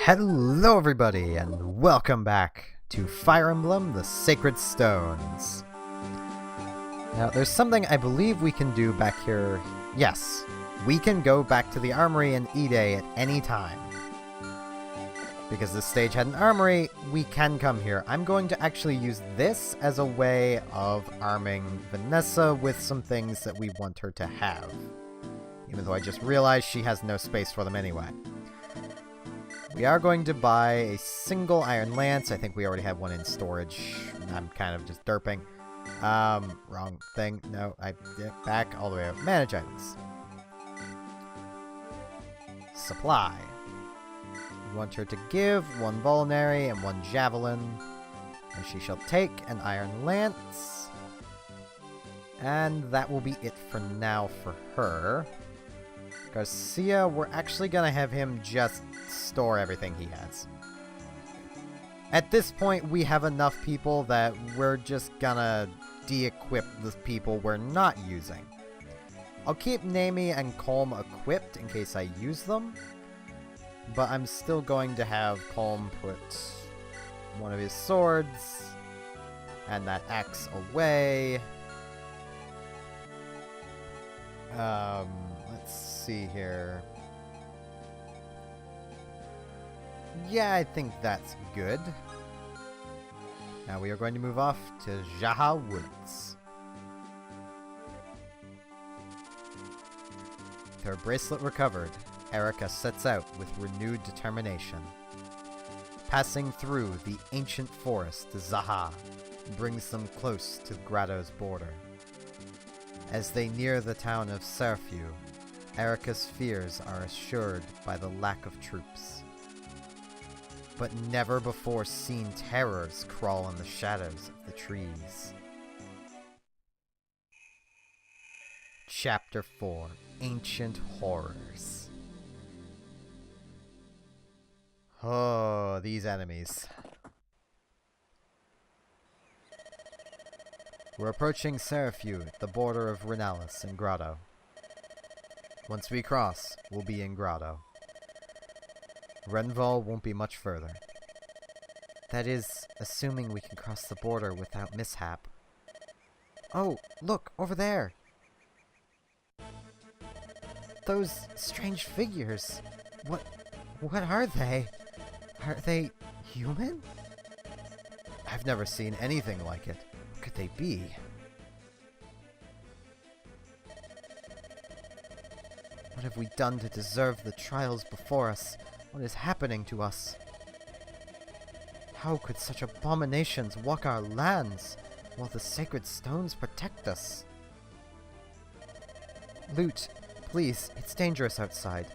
Hello everybody, and welcome back to Fire Emblem, the Sacred Stones. Now, there's something I believe we can do back here. Yes, we can go back to the armory in Ide at any time. Because this stage had an armory, we can come here. I'm going to actually use this as a way of arming Vanessa with some things that we want her to have. Even though I just realized she has no space for them anyway. We are going to buy a single iron lance. I think we already have one in storage. I'm kind of just derping. Wrong thing. No, back all the way up. Manage items. Supply. We want her to give one vulnerary and one javelin. And she shall take an iron lance. And that will be it for now for her. Garcia, we're actually going to have him just store everything he has. At this point, we have enough people that we're just gonna de-equip the people we're not using. I'll keep Nami and Colm equipped in case I use them, but I'm still going to have Colm put one of his swords and that axe away. Let's see here. Yeah, I think that's good. Now we are going to move off to Jaha Woods. With her bracelet recovered, Erika sets out with renewed determination. Passing through the ancient forest to Zaha brings them close to Grotto's border. As they near the town of Serfu, Erika's fears are assured by the lack of troops. But never before seen terrors crawl in the shadows of the trees. Chapter 4: Ancient Horrors. Oh, these enemies. We're approaching Serfu at the border of Renalis and Grotto. Once we cross, we'll be in Grotto. Renval won't be much further. That is, assuming we can cross the border without mishap. Oh, look, over there! Those strange figures. What are they? Are they human? I've never seen anything like it. What could they be? What have we done to deserve the trials before us? What is happening to us? How could such abominations walk our lands while the sacred stones protect us? Lute, please, it's dangerous outside.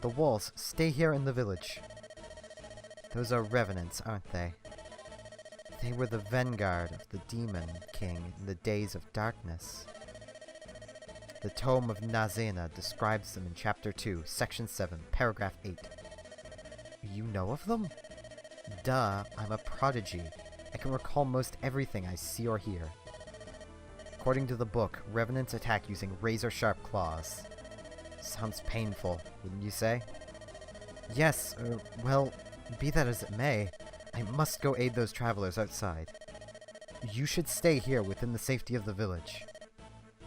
The walls, stay here in the village. Those are revenants, aren't they? They were the vanguard of the Demon King in the days of darkness. The Tome of Nazena describes them in Chapter 2, Section 7, Paragraph 8. You know of them? Duh, I'm a prodigy. I can recall most everything I see or hear. According to the book, revenants attack using razor-sharp claws. Sounds painful, wouldn't you say? Yes, well, be that as it may, I must go aid those travelers outside. You should stay here within the safety of the village.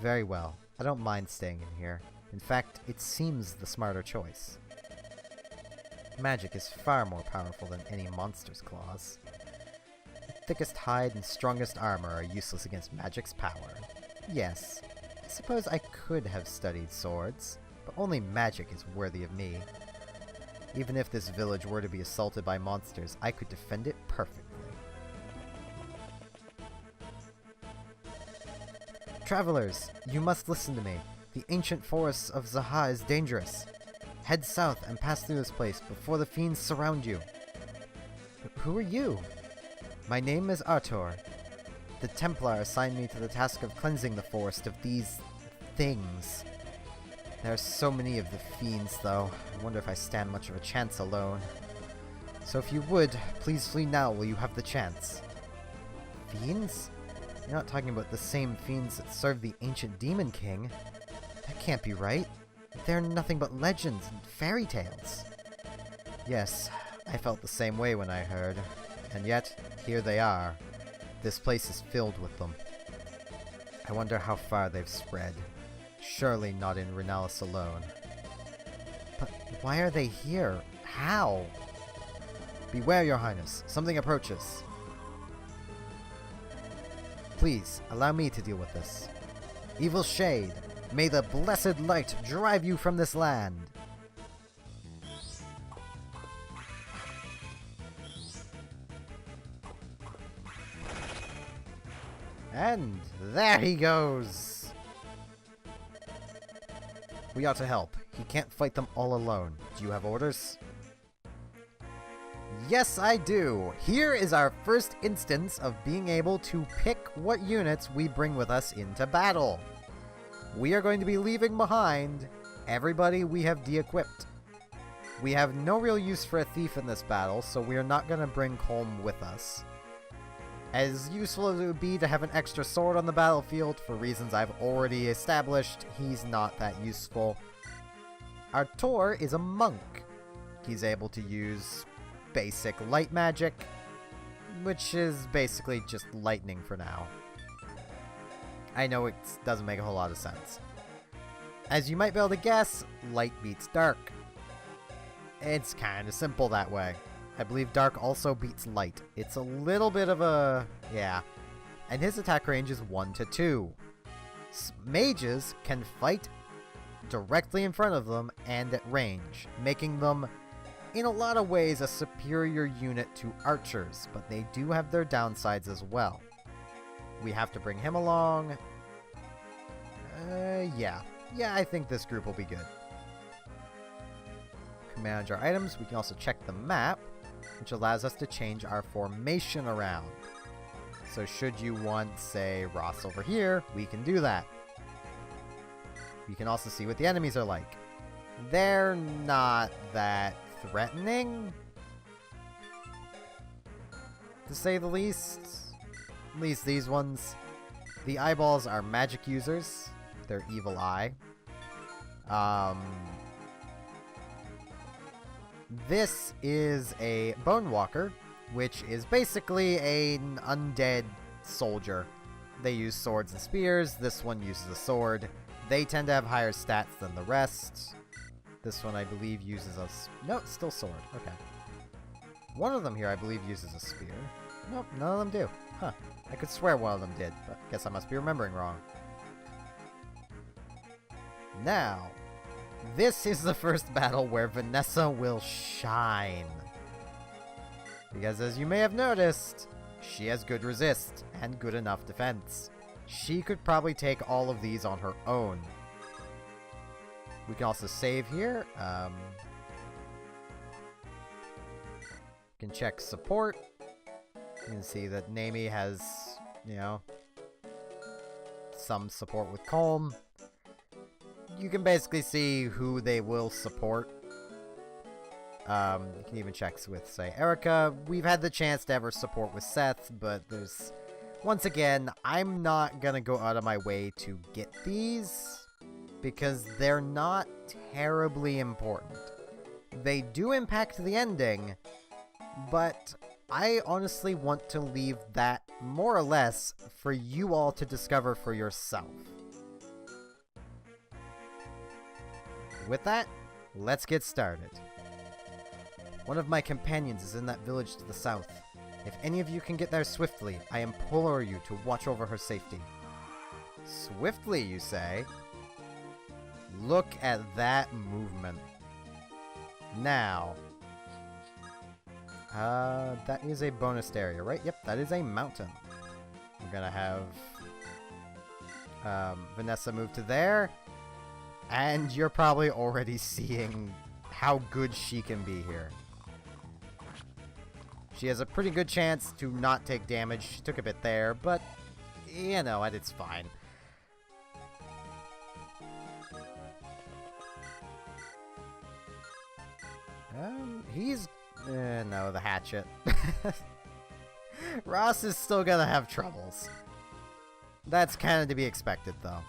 Very well, I don't mind staying in here. In fact, it seems the smarter choice. Magic is far more powerful than any monster's claws. The thickest hide and strongest armor are useless against magic's power. Yes, I suppose I could have studied swords, but only magic is worthy of me. Even if this village were to be assaulted by monsters, I could defend it perfectly. Travelers, you must listen to me. The ancient forests of Zaha is dangerous. Head south and pass through this place before the fiends surround you. Who are you? My name is Artur. The Templar assigned me to the task of cleansing the forest of these things. There are so many of the fiends, though. I wonder if I stand much of a chance alone. So if you would, please flee now while you have the chance. Fiends? You're not talking about the same fiends that served the ancient Demon King. That can't be right. They're nothing but legends and fairy tales. Yes, I felt the same way when I heard. And yet, here they are. This place is filled with them. I wonder how far they've spread. Surely not in Renalis alone. But why are they here? How? Beware, Your Highness. Something approaches. Please, allow me to deal with this. Evil Shade, may the blessed light drive you from this land. And there he goes! We ought to help. He can't fight them all alone. Do you have orders? Yes, I do! Here is our first instance of being able to pick what units we bring with us into battle. We are going to be leaving behind everybody we have de-equipped. We have no real use for a thief in this battle, so we are not going to bring Colm with us. As useful as it would be to have an extra sword on the battlefield, for reasons I've already established, he's not that useful. Our Tor is a monk. He's able to use basic light magic, which is basically just lightning for now. I know it doesn't make a whole lot of sense. As you might be able to guess, light beats dark. It's kind of simple that way. I believe dark also beats light. It's a little bit of a... yeah. And his attack range is 1 to 2. Mages can fight directly in front of them and at range, making them, in a lot of ways, a superior unit to archers, but they do have their downsides as well. We have to bring him along. Yeah. Yeah, I think this group will be good. Manage our items. We can also check the map, which allows us to change our formation around. So should you want, say, Ross over here, we can do that. You can also see what the enemies are like. They're not that threatening, to say the least. At least these ones. The eyeballs are magic users. They're evil eye. This is a Bone Walker, which is basically an undead soldier. They use swords and spears. This one uses a sword. They tend to have higher stats than the rest. This one, I believe, uses a... no, still sword. Okay. One of them here, I believe, uses a spear. Nope, none of them do. Huh. I could swear one of them did, but I guess I must be remembering wrong. Now, this is the first battle where Vanessa will shine. Because as you may have noticed, she has good resist and good enough defense. She could probably take all of these on her own. We can also save here. Can check support. You can see that Nami has, you know, some support with Colm. You can basically see who they will support. You can even check with, say, Erica. We've had the chance to ever support with Seth, but there's... once again, I'm not gonna go out of my way to get these, because they're not terribly important. They do impact the ending, but I honestly want to leave that, more or less, for you all to discover for yourself. With that, let's get started. One of my companions is in that village to the south. If any of you can get there swiftly, I implore you to watch over her safety. Swiftly, you say? Look at that movement. Now. That is a bonus area, right? Yep, that is a mountain. We're gonna have Vanessa move to there. And you're probably already seeing how good she can be here. She has a pretty good chance to not take damage. She took a bit there, but, you know, it's fine. He's... no, the hatchet. Ross is still gonna have troubles. That's kind of to be expected, though.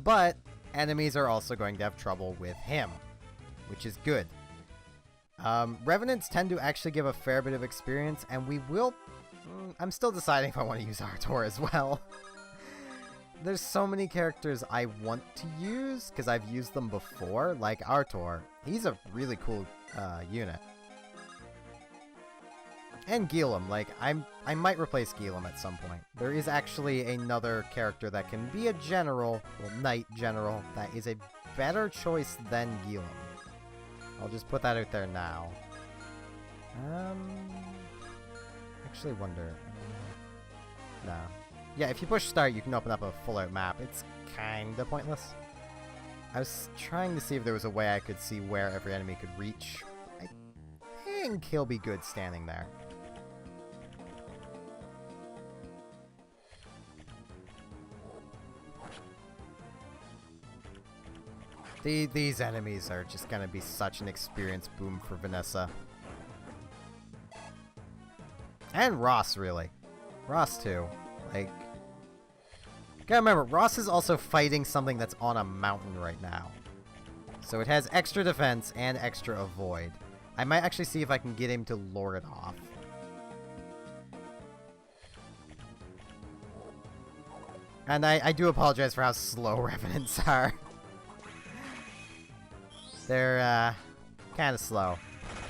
But enemies are also going to have trouble with him, which is good. Revenants tend to actually give a fair bit of experience, and we will... I'm still deciding if I want to use Artor as well. There's so many characters I want to use, because I've used them before, like Artor. He's a really cool unit. And Embelm, like, I might replace Embelm at some point. There is actually another character that can be a general, well, knight general, that is a better choice than Embelm. I'll just put that out there now. Actually wonder... no. Yeah, if you push start, you can open up a full-out map. It's kinda pointless. I was trying to see if there was a way I could see where every enemy could reach. I think he'll be good standing there. These enemies are just gonna be such an experience boom for Vanessa. And Ross, really. Ross, too. Like... gotta remember, Ross is also fighting something that's on a mountain right now. So it has extra defense and extra avoid. I might actually see if I can get him to lure it off. And I do apologize for how slow Revenants are. They're, kind of slow.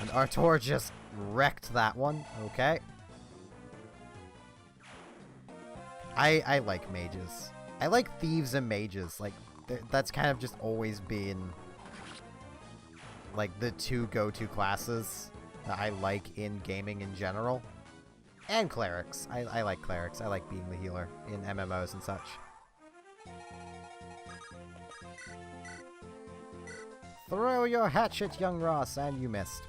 And Artor just wrecked that one. Okay. I like mages. I like thieves and mages. Like, that's kind of just always been, like, the two go-to classes that I like in gaming in general. And clerics. I like clerics. I like being the healer in MMOs and such. Throw your hatchet, young Ross, and you missed.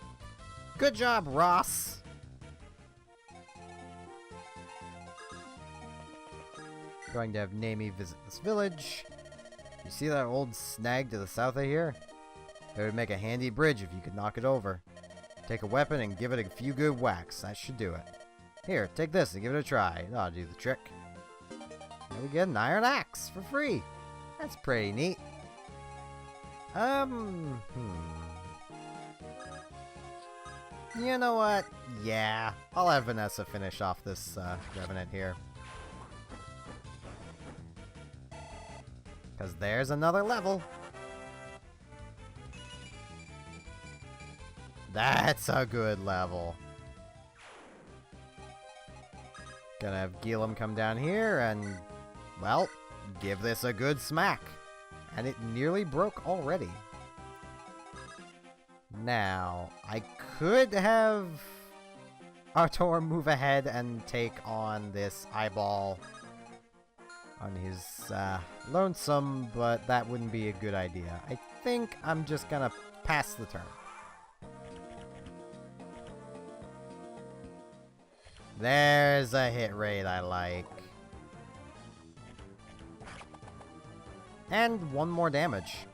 Good job, Ross! Going to have Nami visit this village. You see that old snag to the south of here? It would make a handy bridge if you could knock it over. Take a weapon and give it a few good whacks. That should do it. Here, take this and give it a try. That'll do the trick. Now we get an iron axe for free. That's pretty neat. You know what? Yeah, I'll have Vanessa finish off this Revenant here. Because there's another level. That's a good level. Gonna have Embelm come down here and, well, give this a good smack. And it nearly broke already. Now, I could have Artor move ahead and take on this eyeball on his lonesome, but that wouldn't be a good idea. I think I'm just gonna pass the turn. There's a hit rate I like. And one more damage.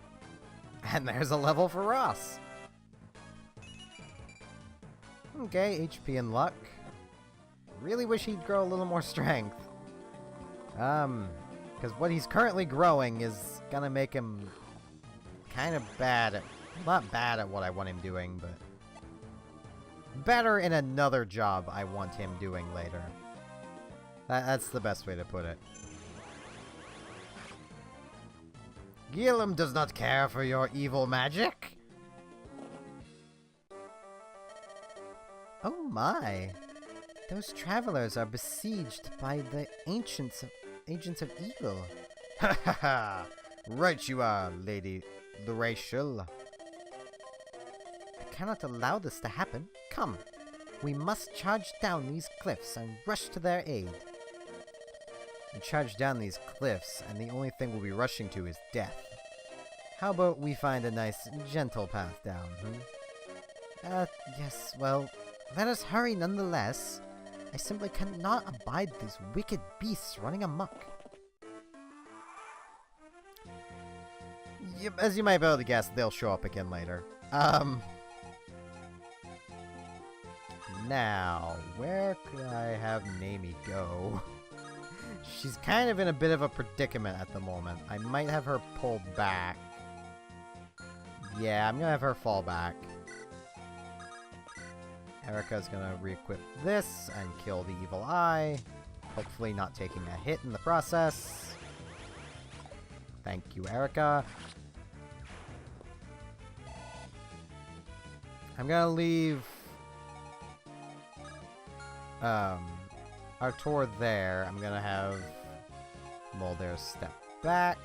And there's a level for Ross. Okay, HP and luck. Really wish he'd grow a little more strength. Because what he's currently growing is gonna make him kind of bad at... not bad at what I want him doing, but... better in another job I want him doing later. That's the best way to put it. Embelm does not care for your evil magic. Oh my. Those travelers are besieged by the agents of evil. Ha ha ha! Right you are, Lady Rachel. I cannot allow this to happen. Come, we must charge down these cliffs and rush to their aid. We charge down these cliffs, and the only thing we'll be rushing to is death. How about we find a nice, gentle path down, yes, well, let us hurry nonetheless. I simply cannot abide these wicked beasts running amok. As you might be able to guess, they'll show up again later. Now, where could I have Nami go? She's kind of in a bit of a predicament at the moment. I might have her pull back. Yeah, I'm gonna have her fall back. Erica's gonna re-equip this and kill the evil eye. Hopefully not taking a hit in the process. Thank you, Erica. I'm gonna leave Artur there. I'm gonna have Mulder step back.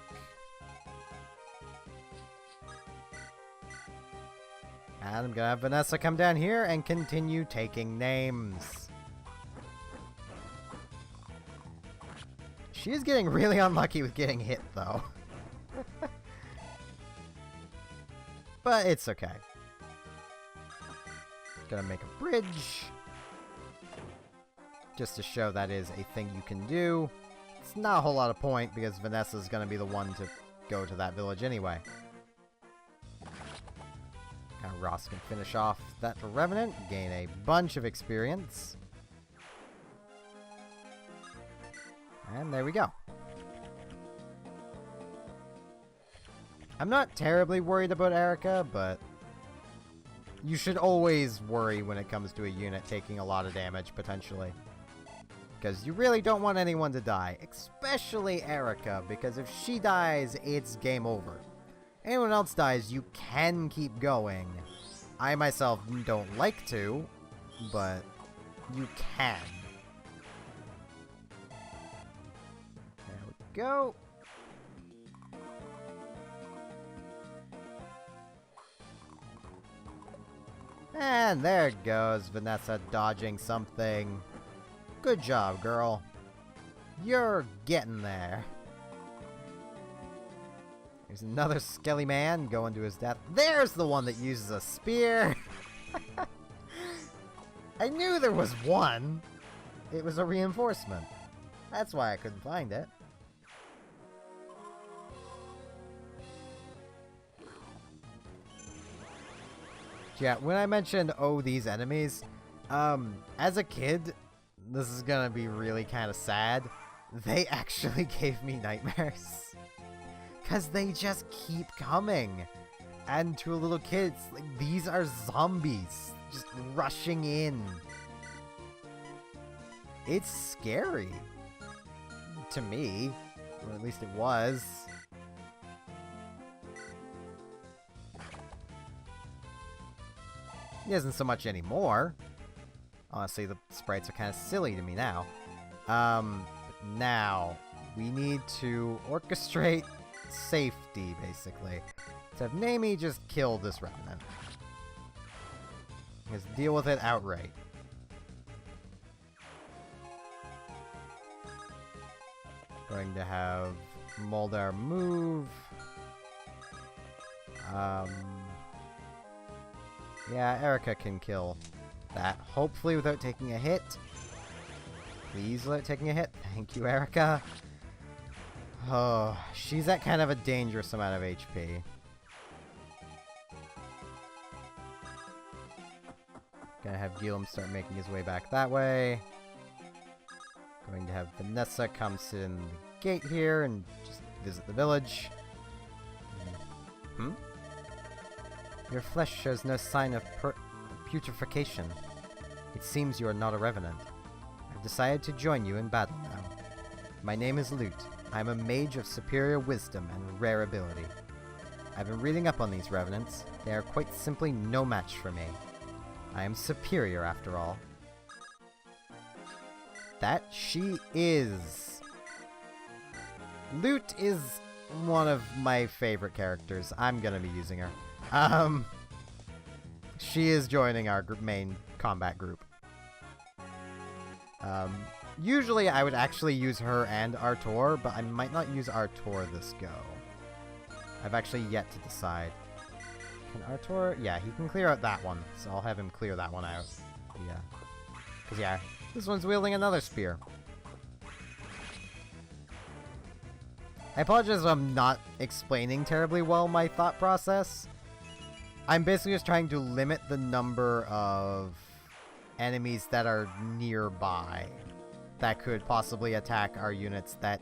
And I'm gonna have Vanessa come down here and continue taking names. She is getting really unlucky with getting hit, though. But it's okay. Gonna make a bridge. Just to show that is a thing you can do. It's not a whole lot of point, because Vanessa's gonna be the one to go to that village anyway. Ross can finish off that Revenant, gain a bunch of experience. And there we go. I'm not terribly worried about Erica, but you should always worry when it comes to a unit taking a lot of damage, potentially. Because you really don't want anyone to die, especially Erica, because if she dies, it's game over. Anyone else dies, you can keep going. I myself don't like to, but you can. There we go. And there it goes, Vanessa dodging something. Good job, girl. You're getting there. There's another skelly man going to his death. There's the one that uses a spear! I knew there was one! It was a reinforcement. That's why I couldn't find it. Yeah, when I mentioned, oh, these enemies, as a kid, this is gonna be really kind of sad. They actually gave me nightmares. Because they just keep coming. And to a little kid, it's like, these are zombies just rushing in. It's scary. To me. Or at least it was. It isn't so much anymore. Honestly, the sprites are kind of silly to me now. Now, we need to orchestrate safety, basically. So have Naomi just kill this Revenant. Just deal with it outright. Going to have Moldar move. Yeah, Erica can kill that, hopefully without taking a hit. Please without taking a hit. Thank you, Erica. Oh, she's at kind of a dangerous amount of HP. Gonna have Gilum start making his way back that way. Going to have Vanessa come sit in the gate here and just visit the village. Your flesh shows no sign of putrefaction. It seems you are not a Revenant. I've decided to join you in battle now. My name is Lute. I am a mage of superior wisdom and rare ability. I've been reading up on these Revenants. They are quite simply no match for me. I am superior, after all. That she is. Lute is one of my favorite characters. I'm gonna be using her. She is joining our main combat group. Usually I would actually use her and Artur, but I might not use Artur this go. I've actually yet to decide. Can Artur? Yeah, he can clear out that one, so I'll have him clear that one out. Yeah. Because, yeah, this one's wielding another spear. I apologize if I'm not explaining terribly well my thought process. I'm basically just trying to limit the number of enemies that are nearby that could possibly attack our units that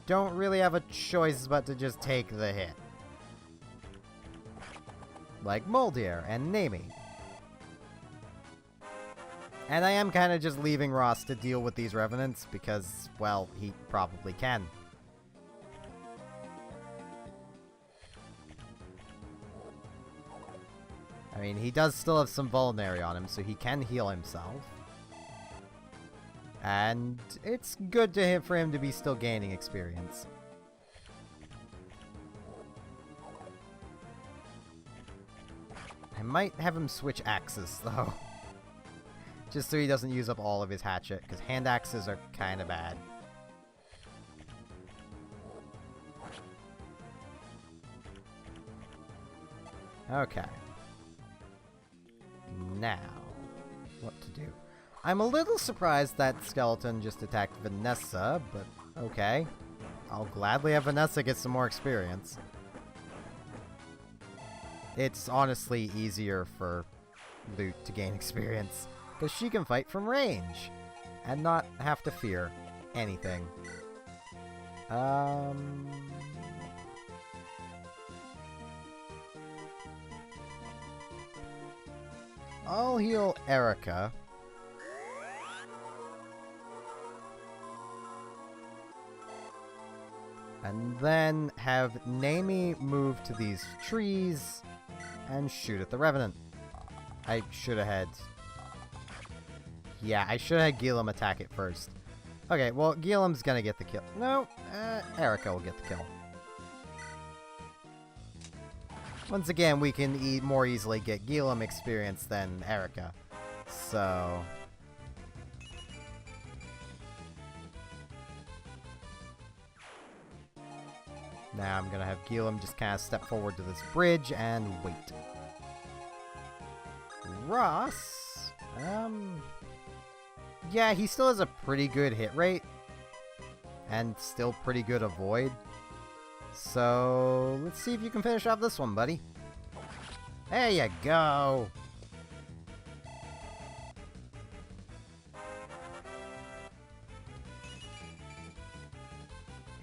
don't really have a choice but to just take the hit. like Moldier and Nami. And I am kind of just leaving Ross to deal with these Revenants because, well, he probably can. I mean, he does still have some Vulnerary on him, so he can heal himself. And it's good for him to be still gaining experience. I might have him switch axes, though. Just so he doesn't use up all of his hatchet, because hand axes are kind of bad. Okay. Now, what to do? I'm a little surprised that skeleton just attacked Vanessa, but okay. I'll gladly have Vanessa get some more experience. It's honestly easier for Lute to gain experience, because she can fight from range, and not have to fear anything. I'll heal Erica. And then have Nami move to these trees and shoot at the Revenant. I should have had... Yeah, I should have had Gilum attack it first. Okay, well, Gilum's gonna get the kill. No, Erica will get the kill. Once again, we can more easily get Gilum experience than Erica. So... Now I'm gonna have Gilum just kind of step forward to this bridge and wait. Ross... Yeah, he still has a pretty good hit rate. And still pretty good avoid. So, let's see if you can finish off this one, buddy. There you go!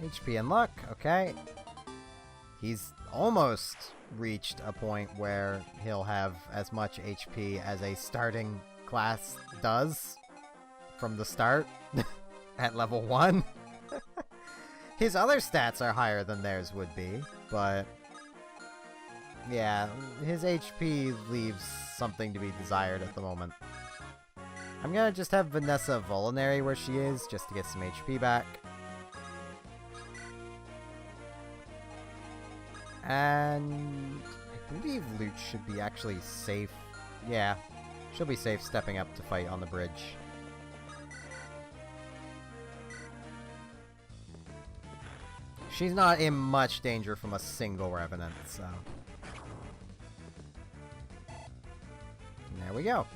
HP and luck, okay. He's almost reached a point where he'll have as much HP as a starting class does from the start at level 1. His other stats are higher than theirs would be, but yeah, his HP leaves something to be desired at the moment. I'm gonna just have Vanessa Vulnerary where she is, just to get some HP back. And I believe Lute should be actually safe. Yeah, she'll be safe stepping up to fight on the bridge. She's not in much danger from a single Revenant, so... There we go.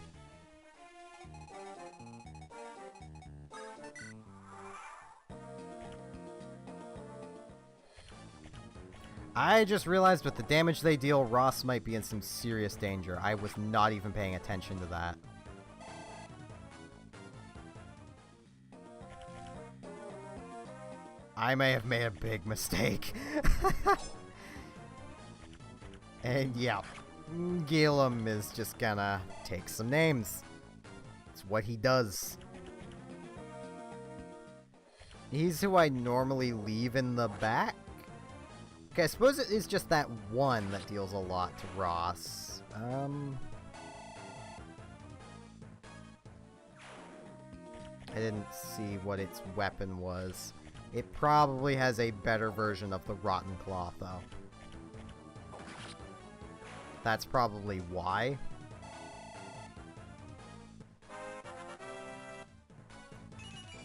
I just realized with the damage they deal, Ross might be in some serious danger. I was not even paying attention to that. I may have made a big mistake. And yeah, Gilum is just gonna take some names. It's what he does. He's who I normally leave in the back. Okay, I suppose it is just that one that deals a lot to Ross. I didn't see what its weapon was. It probably has a better version of the Rotten Claw, though. That's probably why.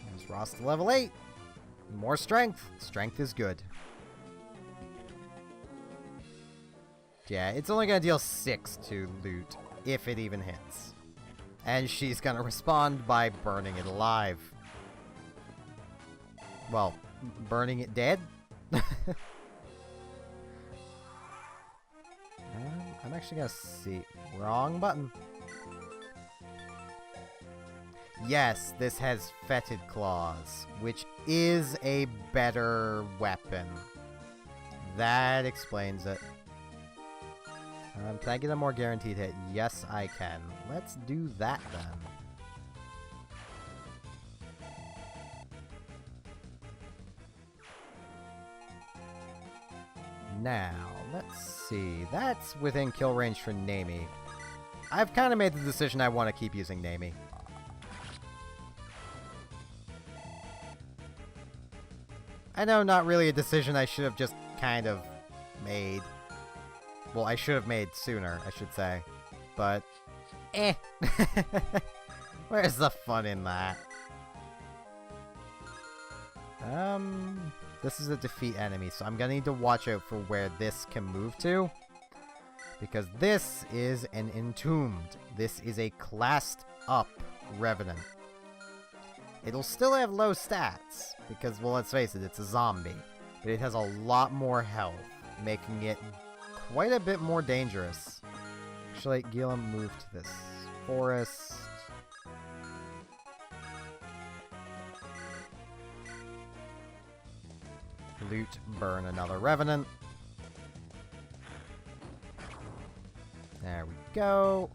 There's Ross to level 8. More strength. Strength is good. Yeah, it's only gonna deal 6 to Lute, if it even hits. And she's gonna respond by burning it alive. Well, burning it dead? I'm actually gonna see. Wrong button. Yes, this has Fetid Claws, which is a better weapon. That explains it. Can I get a more guaranteed hit? Yes, I can. Let's do that then. Now, let's see. That's within kill range for Namie. I've kind of made the decision I want to keep using Namie. I know, not really a decision I should have just kind of made. Well, I should have made sooner, I should say. But, eh. Where's the fun in that? This is a defeat enemy, so I'm gonna need to watch out for where this can move to. Because this is an Entombed. This is a classed up Revenant. It'll still have low stats, because, well, let's face it, it's a zombie. But it has a lot more health, making it quite a bit more dangerous. Actually, Gilliam moved to this forest. Loot, burn another Revenant. There we go.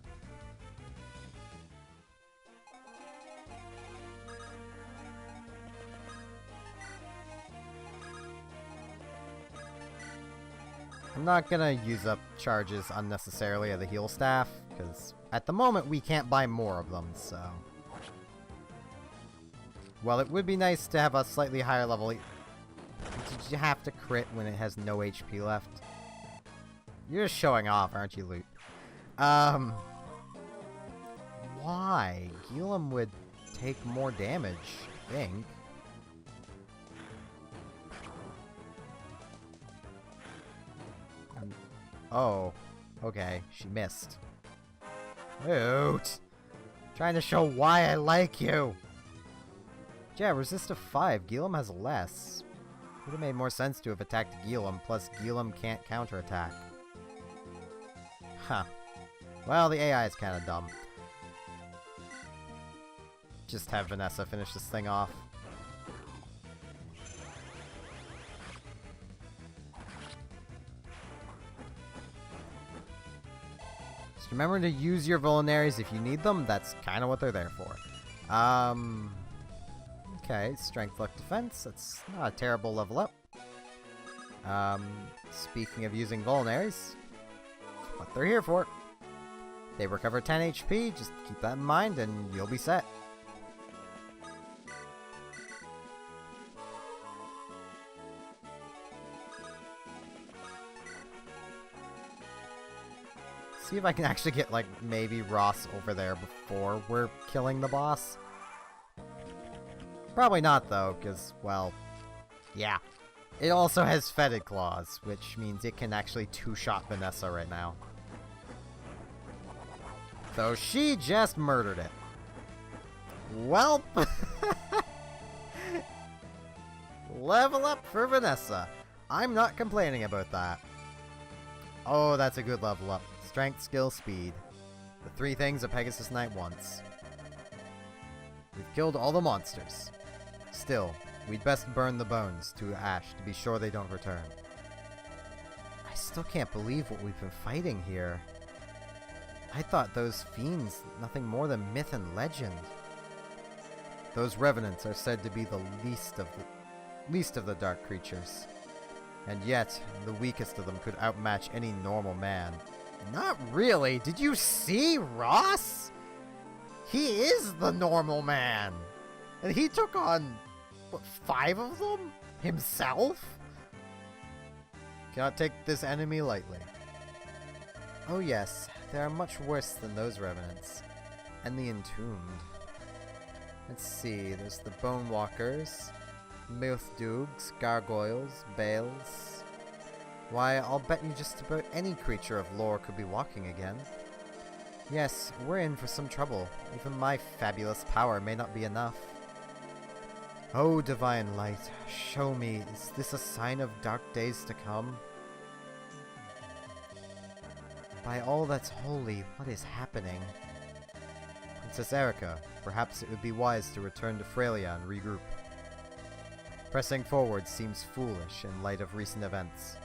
I'm not gonna use up charges unnecessarily of the heal staff, because at the moment we can't buy more of them, so... Well, it would be nice to have a slightly higher level... Did you have to crit when it has no HP left? You're just showing off, aren't you, Loot? Why? Gilliam would take more damage, I think. Oh, okay, she missed. Loot! Trying to show why I like you! Yeah, resist of 5. Gilliam has less. Would have made more sense to have attacked Gilliam, plus Gilliam can't counterattack. Huh. Well, the AI is kind of dumb. Just have Vanessa finish this thing off. Just remember to use your Vulneraries if you need them. That's kind of what they're there for. Okay, Strength, Luck, Defense. That's not a terrible level up. Speaking of using Vulneraries, what they're here for. They recover 10 HP, just keep that in mind and you'll be set. See if I can actually get, like, maybe Ross over there before we're killing the boss. Probably not, though, because, well, yeah. It also has Fetid Claws, which means it can actually two-shot Vanessa right now. So she just murdered it. Welp! Level up for Vanessa. I'm not complaining about that. Oh, that's a good level up. Strength, skill, speed. The 3 things a Pegasus Knight wants. We've killed all the monsters. Still, we'd best burn the bones to ash to be sure they don't return. I still can't believe what we've been fighting here. I thought those fiends nothing more than myth and legend. Those revenants are said to be the least of the dark creatures. And yet, the weakest of them could outmatch any normal man. Not really. Did you see Ross? He is the normal man. And he took on, what, 5 of them? Himself? Cannot take this enemy lightly. Oh yes, they are much worse than those revenants. And the entombed. Let's see, there's the Bone Walkers, Milth Doogs, Gargoyles, Bales. Why, I'll bet you just about any creature of lore could be walking again. Yes, we're in for some trouble. Even my fabulous power may not be enough. Oh, divine light, show me, is this a sign of dark days to come? By all that's holy, what is happening? Princess Erica, perhaps it would be wise to return to Frelia and regroup. Pressing forward seems foolish in light of recent events.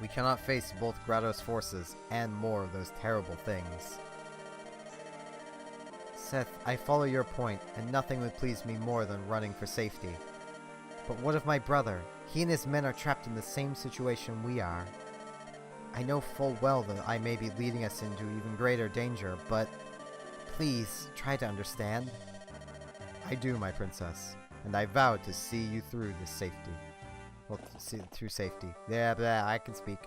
We cannot face both Grotto's forces and more of those terrible things. Seth, I follow your point, and nothing would please me more than running for safety. But what of my brother? He and his men are trapped in the same situation we are. I know full well that I may be leading us into even greater danger, but please, try to understand. I do, my princess, and I vow to see you through this safety. Well, through safety. Yeah, I can speak.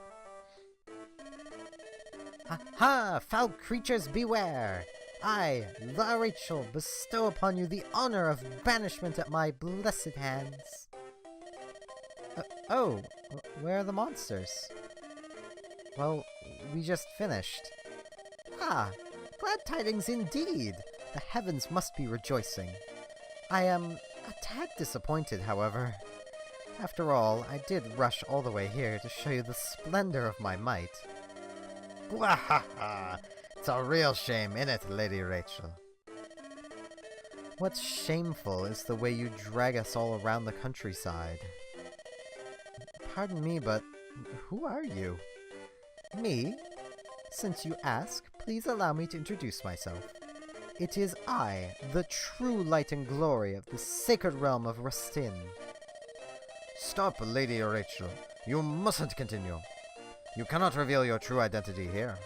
Ha ha! Foul creatures beware! I, La Rachel, bestow upon you the honor of banishment at my blessed hands. Where are the monsters? Well, we just finished. Ah, glad tidings indeed! The heavens must be rejoicing. I am a tad disappointed, however. After all, I did rush all the way here to show you the splendor of my might. Wahaha! It's a real shame, innit, Lady Rachel? What's shameful is the way you drag us all around the countryside. Pardon me, but who are you? Me? Since you ask, please allow me to introduce myself. It is I, the true light and glory of the sacred realm of Rustin. Stop, Lady Rachel. You mustn't continue. You cannot reveal your true identity here.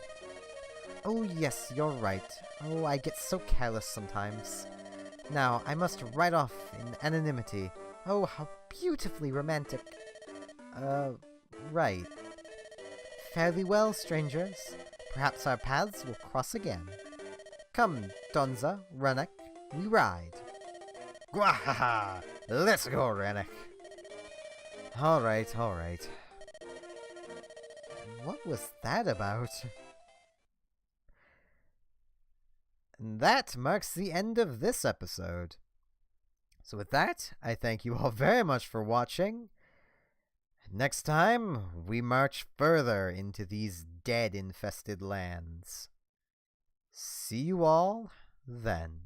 Oh yes, you're right. Oh, I get so careless sometimes. Now, I must ride off in anonymity. Oh, how beautifully romantic. Right. Fare thee well, strangers. Perhaps our paths will cross again. Come, Donza, Rennek, we ride. Gwahaha! Let's go, Rennek. Alright. What was that about? And that marks the end of this episode. So with that, I thank you all very much for watching. Next time, we march further into these dead-infested lands. See you all then.